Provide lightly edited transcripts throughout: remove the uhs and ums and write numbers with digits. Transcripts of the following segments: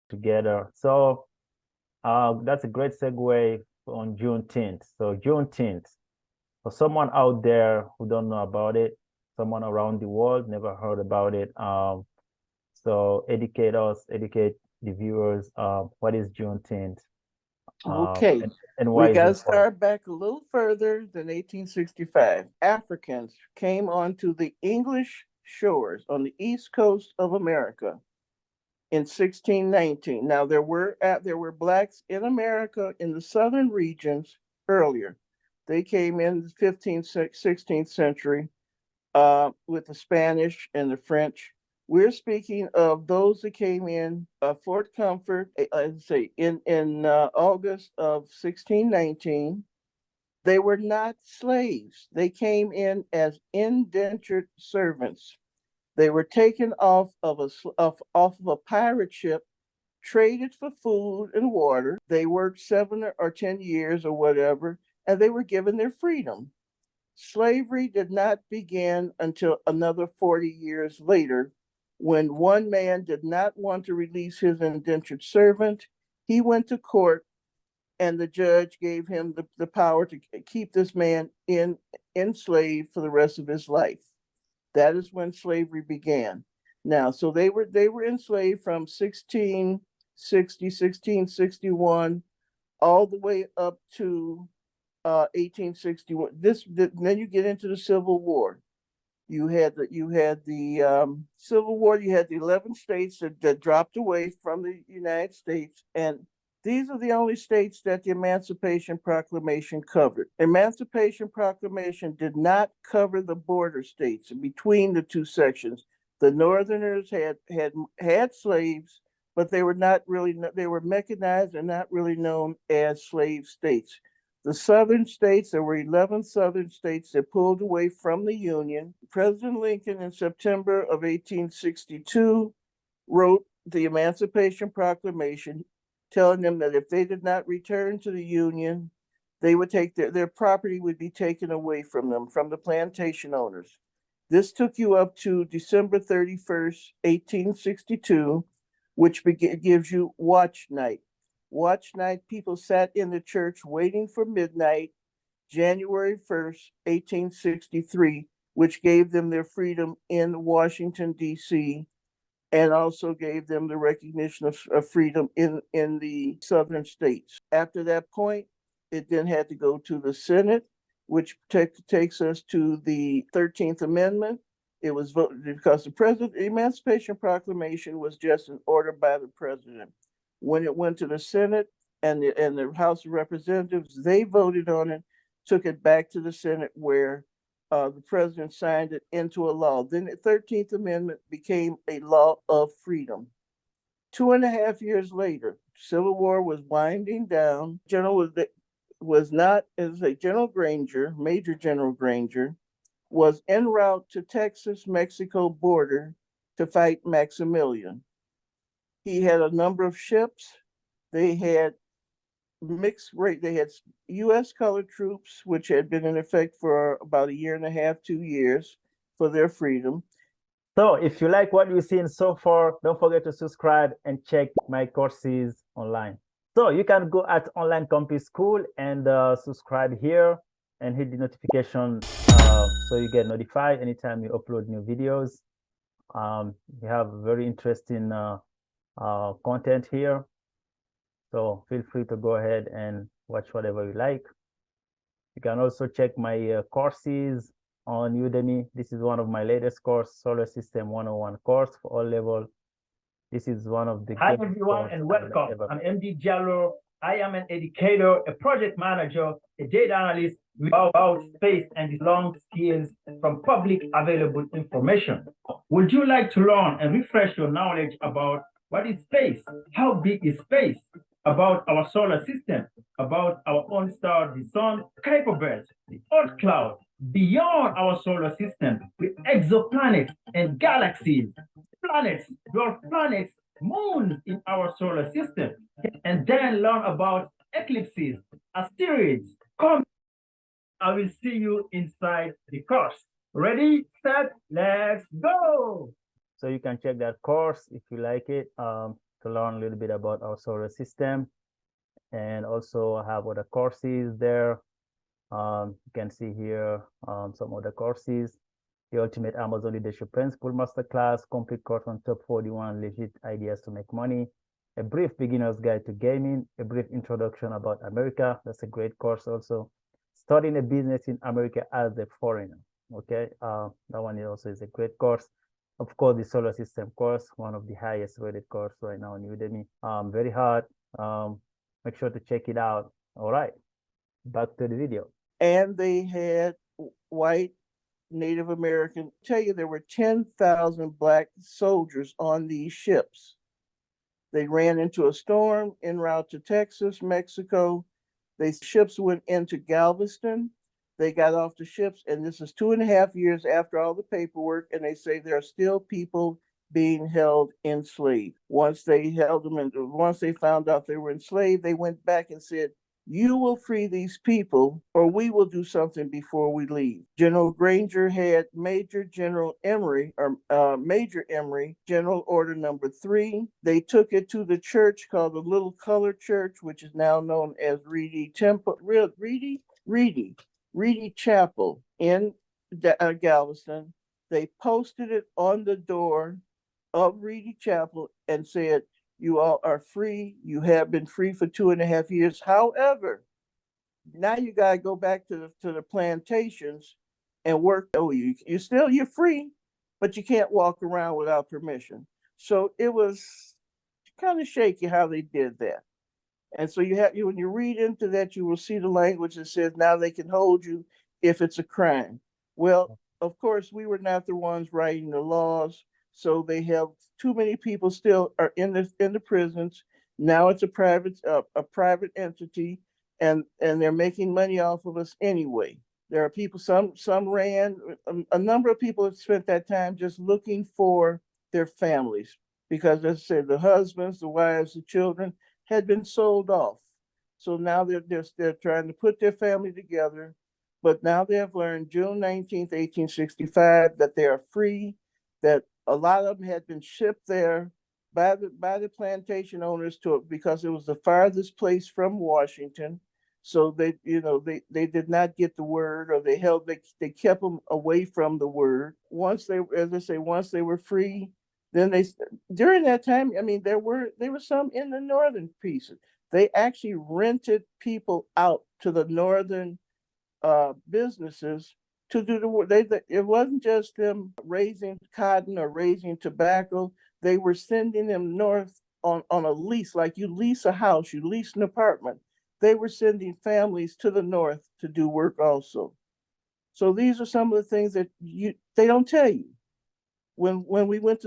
together. So that's a great segue on Juneteenth. So Juneteenth, for someone out there who don't know about it, someone around the world never heard about it. So educate us, educate the viewers. What is Juneteenth? Um, Okay, and, and we why is got it to important? start back a little further than 1865. Africans came onto the English shores on the east coast of America in 1619. Now there were blacks in America in the southern regions earlier. They came in the 15th, 16th century with the Spanish and the French. We're speaking of those that came in Fort Comfort, let's say in August of 1619. They were not slaves. They came in as indentured servants. They were taken off of a pirate ship, traded for food and water. They worked 7 or 10 years or whatever, and they were given their freedom. Slavery did not begin until another 40 years later, when one man did not want to release his indentured servant. He went to court, and the judge gave him the power to keep this man enslaved for the rest of his life. That is when slavery began. Now, so they were enslaved from 1660, 1661, all the way up to 1861. Then you get into the Civil War. You had the Civil War. You had the 11 states that dropped away from the United States, and these are the only states that the Emancipation Proclamation covered. Emancipation Proclamation did not cover the border states between the two sections. The Northerners had slaves, but they were mechanized and not really known as slave states. The southern states, there were 11 southern states that pulled away from the Union. President Lincoln, in September of 1862, wrote the Emancipation Proclamation, telling them that if they did not return to the Union, they would take their property would be taken away from them, from the plantation owners. This took you up to December 31st, 1862, which gives you Watch Night. Watch Night, people sat in the church waiting for midnight, January 1st, 1863, which gave them their freedom in Washington, D.C., and also gave them the recognition of freedom in the southern states. After that point, it then had to go to the Senate, which takes us to the 13th Amendment. It was voted because the Emancipation Proclamation was just an order by the president. When it went to the Senate and the House of Representatives, they voted on it, took it back to the Senate, where the president signed it into a law. Then the 13th Amendment became a law of freedom. 2.5 years later, Civil War was winding down. Was not, as a General Granger, Major General Granger, was en route to Texas-Mexico border to fight Maximilian. He had a number of ships. They had mixed rate. They had U.S. colored troops, which had been in effect for about a year and a half, 2 years, for their freedom. So if you like what you've seen so far, don't forget to subscribe and check my courses online. So you can go at Online Campus School and subscribe here and hit the notification so you get notified anytime we upload new videos. We have very interesting content here. So feel free to go ahead and watch whatever you like. You can also check my courses on Udemy. This is one of my latest course, Solar System 101 course for all level. This is one of the Hi everyone and welcome. I'm MD Jallo. I am an educator, a project manager, a data analyst about space and its long skills from public available information. Would you like to learn and refresh your knowledge about what is space? How big is space? About our solar system, about our own star, the sun, Kuiper Belt, the Earth cloud, beyond our solar system, with exoplanets and galaxies, planets, dwarf planets, moons in our solar system, and then learn about eclipses, asteroids, comets. I will see you inside the course. Ready, set, let's go. So you can check that course if you like it, to learn a little bit about our solar system. And also have other courses there. You can see here some other courses. The Ultimate Amazon Leadership Principle Masterclass, complete course on top 41 legit ideas to make money, a brief beginner's guide to gaming, a brief introduction about America. That's a great course also. Starting a business in America as a foreigner. Okay, that one also is a great course. Of course, the solar system course, one of the highest rated course right now on Udemy. Very hard. Make sure to check it out. All right, back to the video. And they had white Native American. Tell you there were 10,000 Black soldiers on these ships. They ran into a storm en route to Texas, Mexico. The ships went into Galveston. They got off the ships, and this is 2.5 years after all the paperwork, and they say there are still people being held enslaved. Once they held them, and once they found out they were enslaved, they went back and said, "You will free these people, or we will do something before we leave." General Granger had Major General Emory, or Major Emory, General Order Number 3. They took it to the church called the Little Colored Church, which is now known as Reedy Chapel in Galveston. They posted it on the door of Reedy Chapel and said, "You all are free. You have been free for 2.5 years. However, now you got to go back to the plantations and work. Oh, you're free, but you can't walk around without permission." So it was kind of shaky how they did that. And so when you read into that, you will see the language that says now they can hold you if it's a crime. Well, of course, we were not the ones writing the laws. So they have too many people still are in the prisons. Now it's a private entity, and they're making money off of us anyway. There are people, some ran, a number of people have spent that time just looking for their families because, as I said, the husbands, the wives, the children had been sold off. So now they're trying to put their family together. But now they have learned June 19th, 1865, that they are free, that a lot of them had been shipped there by the plantation owners because it was the farthest place from Washington. So they did not get the word, or they kept them away from the word. Once they were free, then during that time, I mean, there were some in the northern pieces. They actually rented people out to the northern businesses to do the work. It wasn't just them raising cotton or raising tobacco. They were sending them north on a lease, like you lease a house, you lease an apartment. They were sending families to the north to do work also. So these are some of the things that they don't tell you. When you went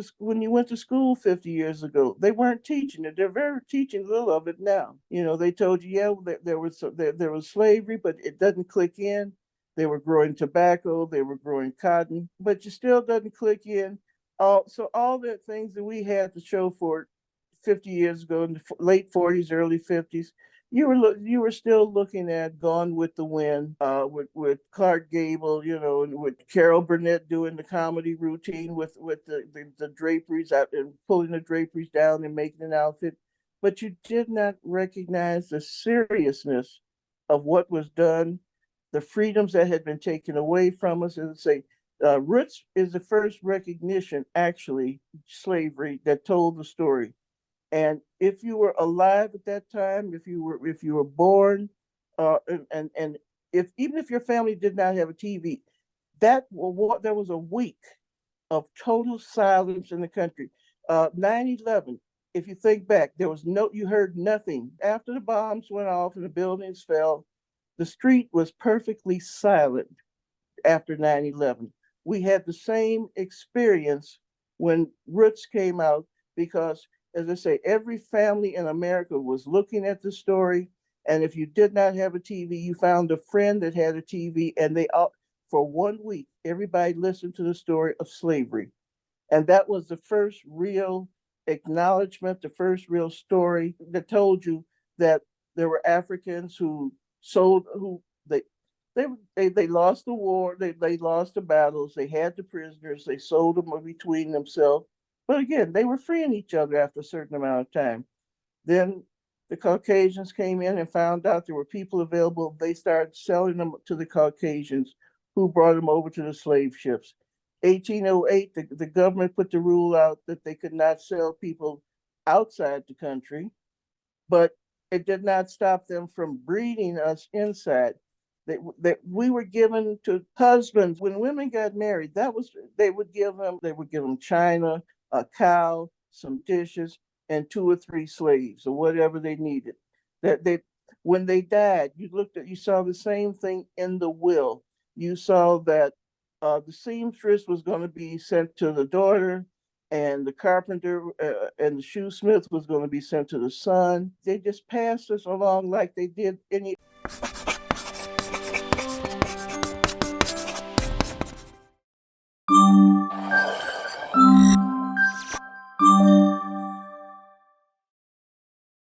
to school 50 years ago, they weren't teaching it. They're teaching little of it now. They told you, yeah, there was slavery, but it doesn't click in. They were growing tobacco, they were growing cotton, but it still doesn't click in. So all the things that we had to show for it 50 years ago, in the late 40s, early 50s, you were still looking at Gone with the Wind, with Clark Gable, and with Carol Burnett doing the comedy routine with the draperies out and pulling the draperies down and making an outfit, but you did not recognize the seriousness of what was done, the freedoms that had been taken away from us. As I say, Roots is the first recognition, actually, slavery that told the story. And if you were alive at that time, if you were born, and even if your family did not have a TV, there was a week of total silence in the country. 9/11. If you think back, you heard nothing after the bombs went off and the buildings fell. The street was perfectly silent after 9/11. We had the same experience when Roots came out because, as I say, every family in America was looking at the story. And if you did not have a TV, you found a friend that had a TV, and for 1 week, everybody listened to the story of slavery. And that was the first real acknowledgement, the first real story that told you that there were Africans who They lost the war. They lost the battles. They had the prisoners. They sold them between themselves. But again, they were freeing each other after a certain amount of time. Then the Caucasians came in and found out there were people available. They started selling them to the Caucasians, who brought them over to the slave ships. 1808, the government put the rule out that they could not sell people outside the country, but it did not stop them from breeding us inside. That we were given to husbands when women got married. They would give them china, a cow, some dishes, and 2 or 3 slaves or whatever they needed. When they died, you saw the same thing in the will. You saw that the seamstress was going to be sent to the daughter, and the carpenter and the shoesmith was going to be sent to the son. They just passed us along like they did any.